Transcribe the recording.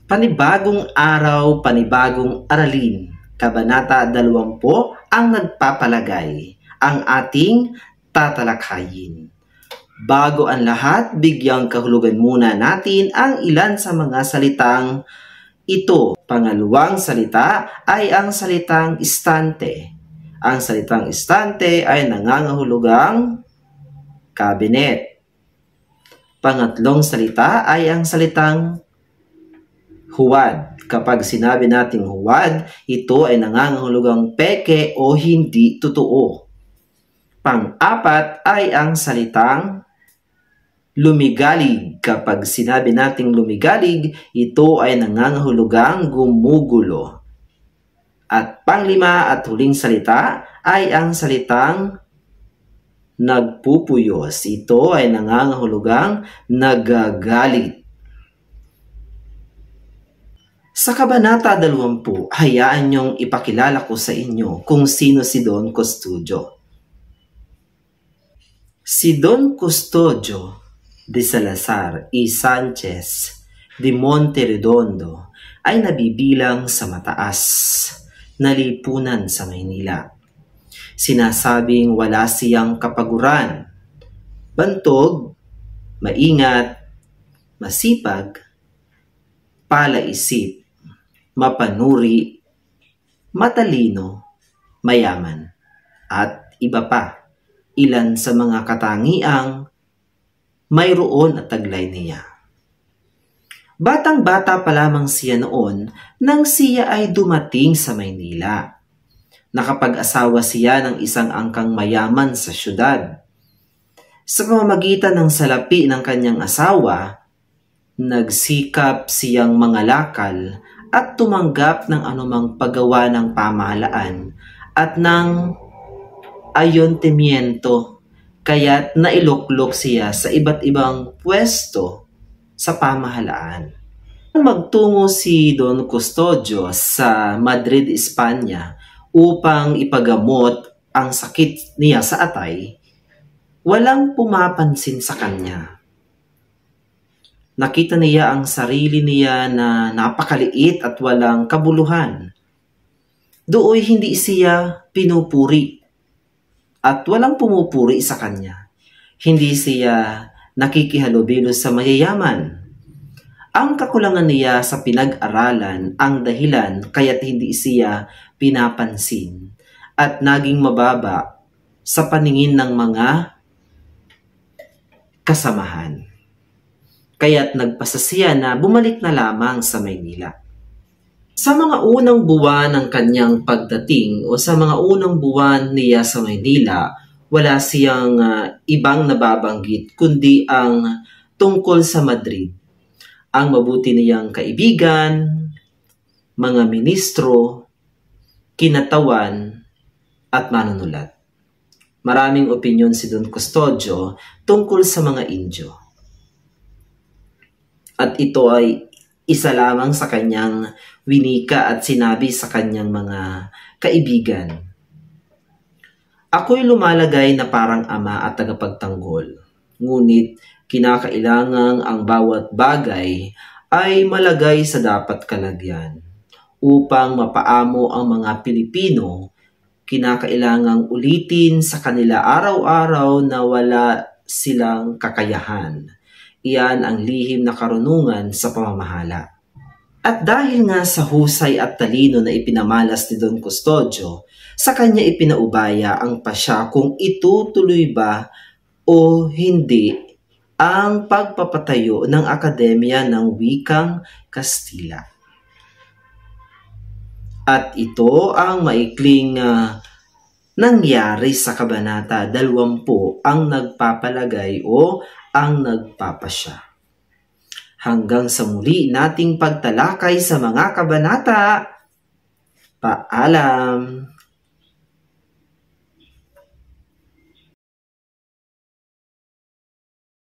Panibagong araw, panibagong aralin. Kabanata 20 ang nagpapalagay. Ang ating tatalakayin. Bago ang lahat, bigyang kahulugan muna natin ang ilan sa mga salitang ito. Pangalawang salita ay ang salitang istante. Ang salitang istante ay nangangahulugang cabinet. Pangatlong salita ay ang salitang huwad. Kapag sinabi nating huwad, ito ay nangangahulugang peke o hindi totoo. Pang-apat ay ang salitang lumigalig. Kapag sinabi nating lumigalig, ito ay nangangahulugang gumugulo. At panglima at huling salita ay ang salitang nagpupuyos. Ito ay nangangahulugang nagagalit. Sa Kabanata 20, hayaan niyong ipakilala ko sa inyo kung sino si Don Custodio. Si Don Custodio de Salazar y Sanchez de Monterredondo ay nabibilang sa mataas na lipunan sa Maynila. Sinasabing wala siyang kapaguran, bantog, maingat, masipag, palaisip, mapanuri, matalino, mayaman, at iba pa, ilan sa mga katangiang mayroon at taglay niya. Batang-bata pa lamang siya noon nang siya ay dumating sa Maynila. Nakapag-asawa siya ng isang angkang mayaman sa syudad. Sa pamamagitan ng salapi ng kanyang asawa, nagsikap siyang mangalakal at tumanggap ng anumang paggawa ng pamahalaan at ng ayontamiento, kaya't nailuklok siya sa iba't ibang pwesto sa pamahalaan. Magtungo si Don Custodio sa Madrid, Espanya upang ipagamot ang sakit niya sa atay, walang pumapansin sa kanya. Nakita niya ang sarili niya na napakaliit at walang kabuluhan. Dooy hindi siya pinupuri at walang pumupuri sa kanya. Hindi siya nakikihalubilo sa mayayaman. Ang kakulangan niya sa pinag-aralan ang dahilan kaya't hindi siya pinapansin at naging mababa sa paningin ng mga kasamahan. Kaya't nagpasa siya na bumalik na lamang sa Maynila. Sa mga unang buwan ng kanyang pagdating o sa mga unang buwan niya sa Maynila, wala siyang ibang nababanggit kundi ang tungkol sa Madrid. Ang mabuti niyang kaibigan, mga ministro, kinatawan, at manunulat. Maraming opinyon si Don Custodio tungkol sa mga Indio. At ito ay isa lamang sa kanyang winika at sinabi sa kanyang mga kaibigan. Ako'y lumalagay na parang ama at tagapagtanggol. Ngunit kinakailangang ang bawat bagay ay malagay sa dapat kalagyan. Upang mapaamo ang mga Pilipino, kinakailangang ulitin sa kanila araw-araw na wala silang kakayahan. Iyan ang lihim na karunungan sa pamamahala. At dahil nga sa husay at talino na ipinamalas ni Don Custodio, sa kanya ipinaubaya ang pasya kung itutuloy ba o hindi ang pagpapatayo ng Akademya ng Wikang Kastila. At ito ang maikling nangyari sa Kabanata 20 ang nagpapalagay o ang nagpapasya. Hanggang sa muli nating pagtalakay sa mga kabanata. Paalam!